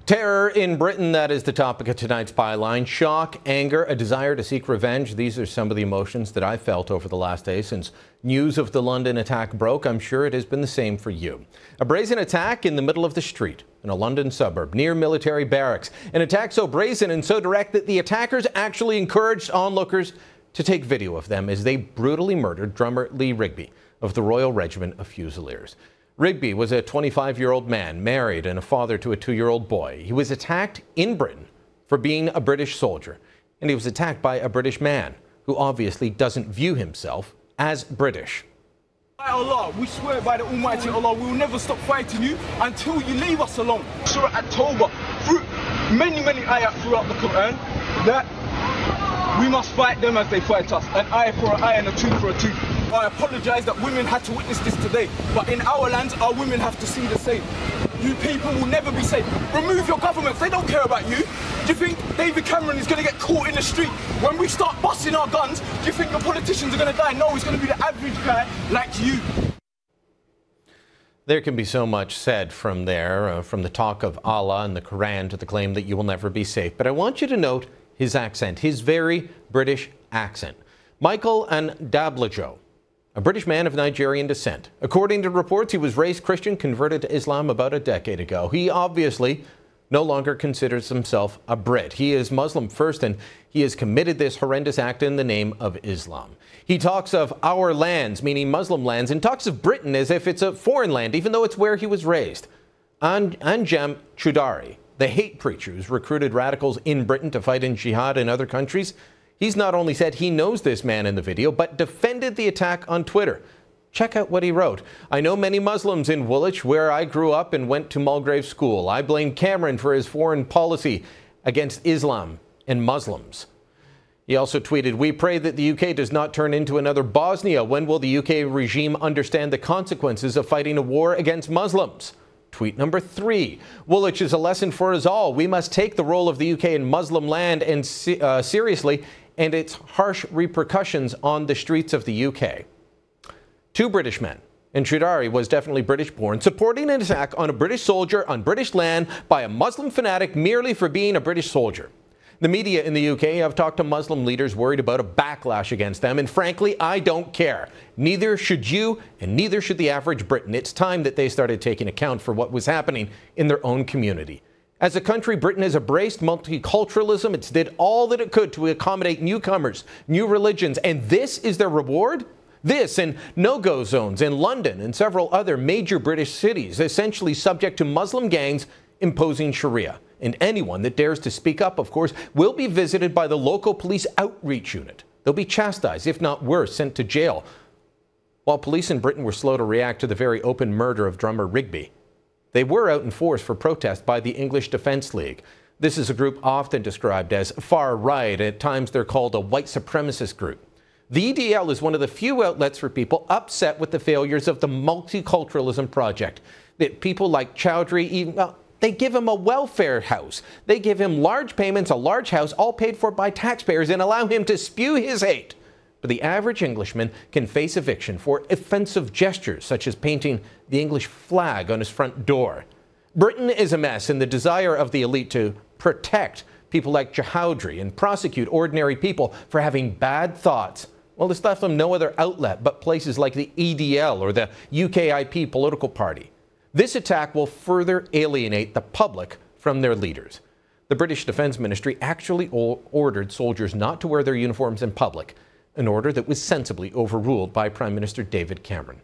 Terror in Britain, that is the topic of tonight's byline. Shock, anger, a desire to seek revenge. These are some of the emotions that I felt over the last day since news of the London attack broke. I'm sure it has been the same for you. A brazen attack in the middle of the street in a London suburb near military barracks. An attack so brazen and so direct that the attackers actually encouraged onlookers to take video of them as they brutally murdered drummer Lee Rigby of the Royal Regiment of Fusiliers. Rigby was a 25-year-old man, married and a father to a 2-year-old boy. He was attacked in Britain for being a British soldier, and he was attacked by a British man who obviously doesn't view himself as British. By Allah, we swear by the Almighty Allah, we will never stop fighting you until you leave us alone. Surah At-Tawbah, through many ayat throughout the Quran, that we must fight them as they fight us. An eye for an eye and a tooth for a tooth. I apologise that women had to witness this today, but in our lands, our women have to see the same. You people will never be safe. Remove your governments, they don't care about you. Do you think David Cameron is going to get caught in the street? When we start busting our guns, do you think the politicians are going to die? No, it's going to be the average guy like you. There can be so much said from there, from the talk of Allah and the Quran to the claim that you will never be safe. But I want you to note his accent, his very British accent. Michael Ndablajo, a British man of Nigerian descent. According to reports, he was raised Christian, converted to Islam about a decade ago. He obviously no longer considers himself a Brit. He is Muslim first, and he has committed this horrendous act in the name of Islam. He talks of our lands, meaning Muslim lands, and talks of Britain as if it's a foreign land, even though it's where he was raised. Anjem Choudary, the hate preacher who's recruited radicals in Britain to fight in jihad in other countries, he's not only said he knows this man in the video, but defended the attack on Twitter. Check out what he wrote. I know many Muslims in Woolwich, where I grew up and went to Mulgrave School. I blame Cameron for his foreign policy against Islam and Muslims. He also tweeted, we pray that the UK does not turn into another Bosnia. When will the UK regime understand the consequences of fighting a war against Muslims? Tweet number 3. Woolwich is a lesson for us all. We must take the role of the UK in Muslim land and seriously, and its harsh repercussions on the streets of the UK. 2 British men, and Choudary was definitely British-born, supporting an attack on a British soldier on British land by a Muslim fanatic merely for being a British soldier. The media in the UK have talked to Muslim leaders worried about a backlash against them, and frankly, I don't care. Neither should you, and neither should the average Briton. It's time that they started taking account for what was happening in their own community. As a country, Britain has embraced multiculturalism. It's did all that it could to accommodate newcomers, new religions, and this is their reward? This and no-go zones in London and several other major British cities, essentially subject to Muslim gangs imposing Sharia. And anyone that dares to speak up, of course, will be visited by the local police outreach unit. They'll be chastised, if not worse, sent to jail. While police in Britain were slow to react to the very open murder of drummer Rigby, they were out in force for protest by the English Defence League. This is a group often described as far-right. At times they're called a white supremacist group. The EDL is one of the few outlets for people upset with the failures of the multiculturalism project. That people like Choudary, they give him a welfare house. They give him large payments, a large house, all paid for by taxpayers, and allow him to spew his hate. But the average Englishman can face eviction for offensive gestures, such as painting the English flag on his front door. Britain is a mess, and the desire of the elite to protect people like Choudary and prosecute ordinary people for having bad thoughts, well, this left them no other outlet but places like the EDL or the UKIP political party. This attack will further alienate the public from their leaders. The British Defence Ministry actually ordered soldiers not to wear their uniforms in public, an order that was sensibly overruled by Prime Minister David Cameron.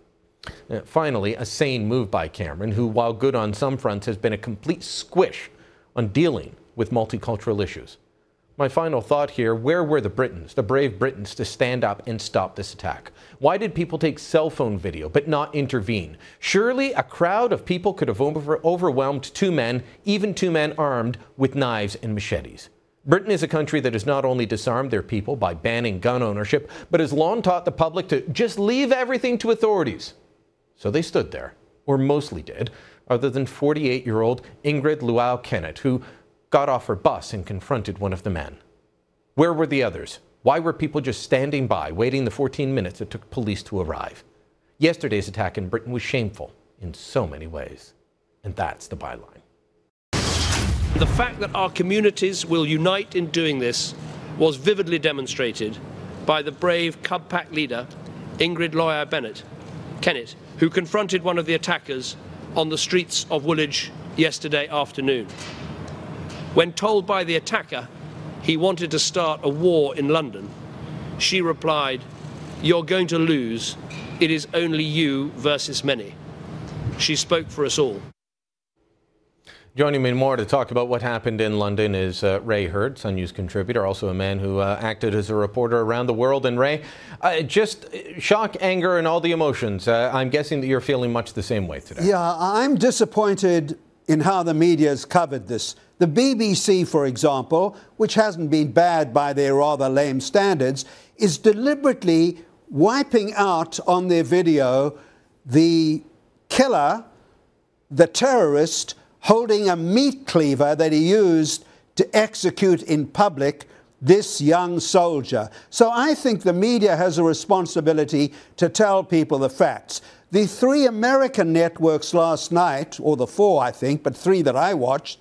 Finally, a sane move by Cameron, who, while good on some fronts, has been a complete squish on dealing with multicultural issues. My final thought here, where were the Britons, the brave Britons, to stand up and stop this attack? Why did people take cell phone video but not intervene? Surely a crowd of people could have overwhelmed 2 men, even 2 men armed with knives and machetes. Britain is a country that has not only disarmed their people by banning gun ownership, but has long taught the public to just leave everything to authorities. So they stood there, or mostly did, other than 48-year-old Ingrid Luau-Kennett, who got off her bus and confronted one of the men. Where were the others? Why were people just standing by, waiting the 14 minutes it took police to arrive? Yesterday's attack in Britain was shameful in so many ways. And that's the byline. the fact that our communities will unite in doing this was vividly demonstrated by the brave Cub Pack leader, Ingrid Kennett, who confronted one of the attackers on the streets of Woolwich yesterday afternoon. When told by the attacker he wanted to start a war in London, she replied, "You're going to lose. It is only you versus many." She spoke for us all. Joining me more to talk about what happened in London is Ray Heard, Sun News contributor, also a man who acted as a reporter around the world. And Ray, just shock, anger, and all the emotions. I'm guessing that you're feeling much the same way today. Yeah, I'm disappointed in how the media has covered this. The BBC, for example, which hasn't been bad by their rather lame standards, is deliberately wiping out on their video the killer, the terrorist, holding a meat cleaver that he used to execute in public this young soldier. So I think the media has a responsibility to tell people the facts. The 3 American networks last night, or the 4 I think, but 3 that I watched,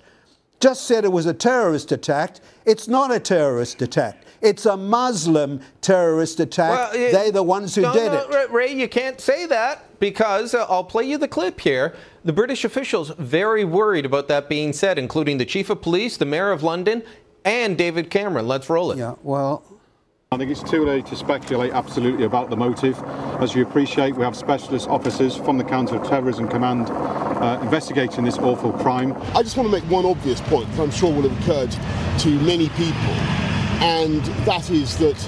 just said it was a terrorist attack. It's not a terrorist attack. It's a Muslim terrorist attack. Well, they're the ones who did it. Ray, you can't say that because I'll play you the clip here. The British officials very worried about that being said, including the Chief of Police, the Mayor of London, and David Cameron. Let's roll it. Yeah, well, I think it's too early to speculate absolutely about the motive. As you appreciate, we have specialist officers from the Counter-Terrorism Command investigating this awful crime. I just want to make one obvious point that I'm sure will have occurred to many people, and that is that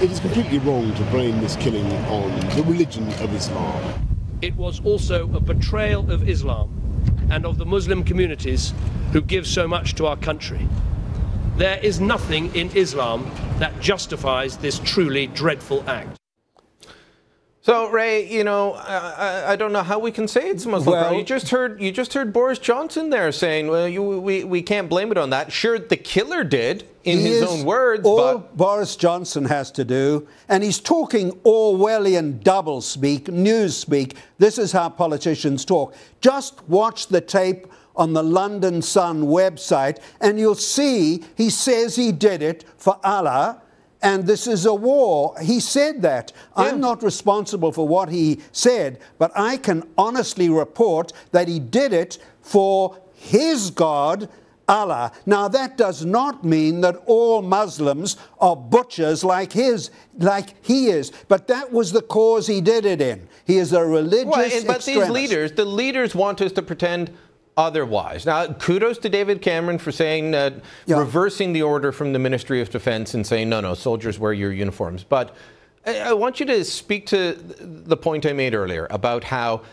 it is completely wrong to blame this killing on the religion of Islam. It was also a betrayal of Islam and of the Muslim communities who give so much to our country. There is nothing in Islam that justifies this truly dreadful act. So, Ray, you know, I don't know how we can say it's Muslim. Well, you just heard Boris Johnson there saying, well, we can't blame it on that. Sure, the killer did in his own words, all but Boris Johnson has to do, and he's talking Orwellian doublespeak, newspeak. This is how politicians talk. Just watch the tape on the London Sun website, and you'll see he says he did it for Allah. And this is a war. He said that. Yeah. I'm not responsible for what he said, but I can honestly report that he did it for his God, Allah. Now, that does not mean that all Muslims are butchers like he is, but that was the cause he did it in. He is a religious extremist. But these leaders want us to pretend otherwise. Now, kudos to David Cameron for saying, reversing the order from the Ministry of Defence and saying, no, soldiers wear your uniforms. But I want you to speak to the point I made earlier about how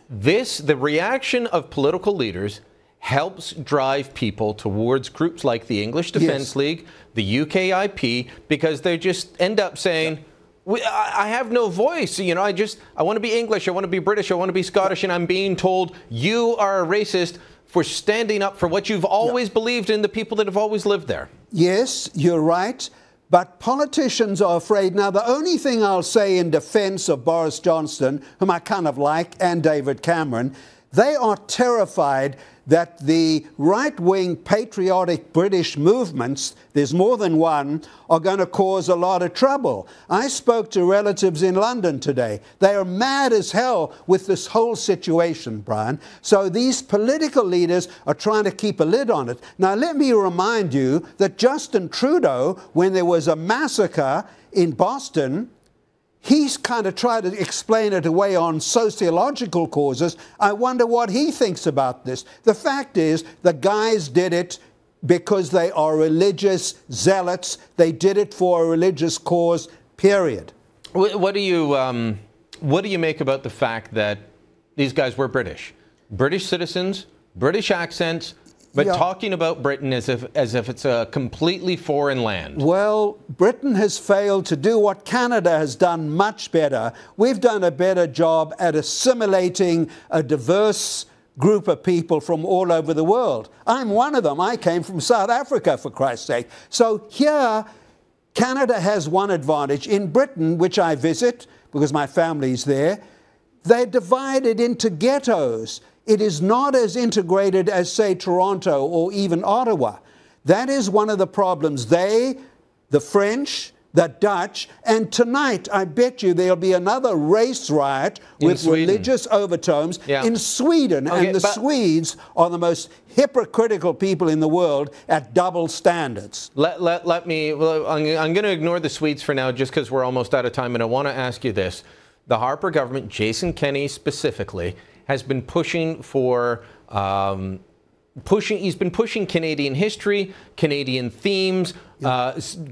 the reaction of political leaders helps drive people towards groups like the English Defence League, the UKIP, because they just end up saying, I have no voice, you know, I want to be English, I want to be British, I want to be Scottish, and I'm being told you are a racist for standing up for what you've always believed in the people that have always lived there. Yes, you're right, but politicians are afraid. Now, the only thing I'll say in defense of Boris Johnson, whom I kind of like, and David Cameron, they are terrified that the right-wing patriotic British movements, there's more than one, are going to cause a lot of trouble. I spoke to relatives in London today. They are mad as hell with this whole situation, Brian. So these political leaders are trying to keep a lid on it. Now, let me remind you that Justin Trudeau, when there was a massacre in Boston, he's kind of tried to explain it away on sociological causes. I wonder what he thinks about this. The fact is, the guys did it because they are religious zealots. They did it for a religious cause, period. What do you make about the fact that these guys were British citizens, British accents, but talking about Britain as if it's a completely foreign land? Well, Britain has failed to do what Canada has done much better. We've done a better job at assimilating a diverse group of people from all over the world. I'm one of them. I came from South Africa, for Christ's sake. So here, Canada has one advantage. In Britain, which I visit because my family's there, they're divided into ghettos. it is not as integrated as, say, Toronto or even Ottawa. That is one of the problems. They, the French, the Dutch, and tonight I bet you there'll be another race riot with religious overtones in Sweden. Okay, and the Swedes are the most hypocritical people in the world at double standards. Let me, well, I'm going to ignore the Swedes for now just because we're almost out of time, and I want to ask you this. The Harper government, Jason Kenney specifically, has been pushing for he's been pushing Canadian history, Canadian themes,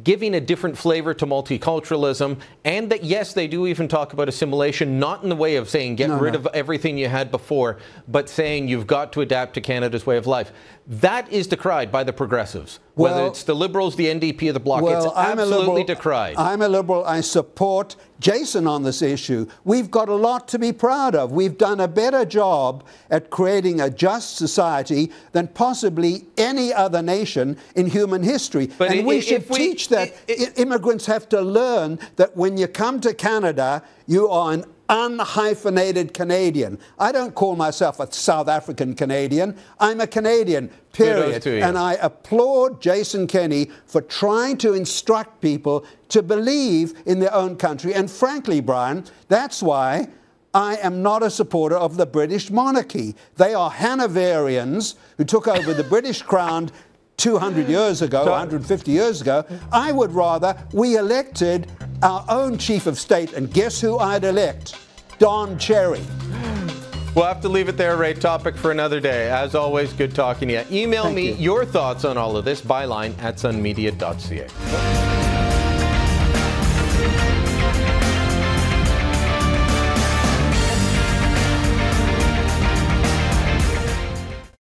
giving a different flavor to multiculturalism, and that, yes, they do even talk about assimilation, not in the way of saying get rid of everything you had before, but saying you've got to adapt to Canada's way of life. That is decried by the progressives. Well, whether it's the Liberals, the NDP, or the Bloc, well, it's absolutely decried. I'm a Liberal. I support Jason on this issue. We've got a lot to be proud of. We've done a better job at creating a just society than possibly any other nation in human history. But and we should teach that immigrants have to learn that when you come to Canada, you are an unhyphenated Canadian. I don't call myself a South African Canadian. I'm a Canadian, period. And I applaud Jason Kenney for trying to instruct people to believe in their own country. And frankly, Brian, that's why I am not a supporter of the British monarchy. They are Hanoverians who took over the British crown 200 years ago, 150 years ago. I would rather we elected our own chief of state, and guess who I'd elect? Don Cherry. We'll have to leave it there, Ray. Topic for another day. As always, good talking to you. Email me your thoughts on all of this, byline@sunmedia.ca.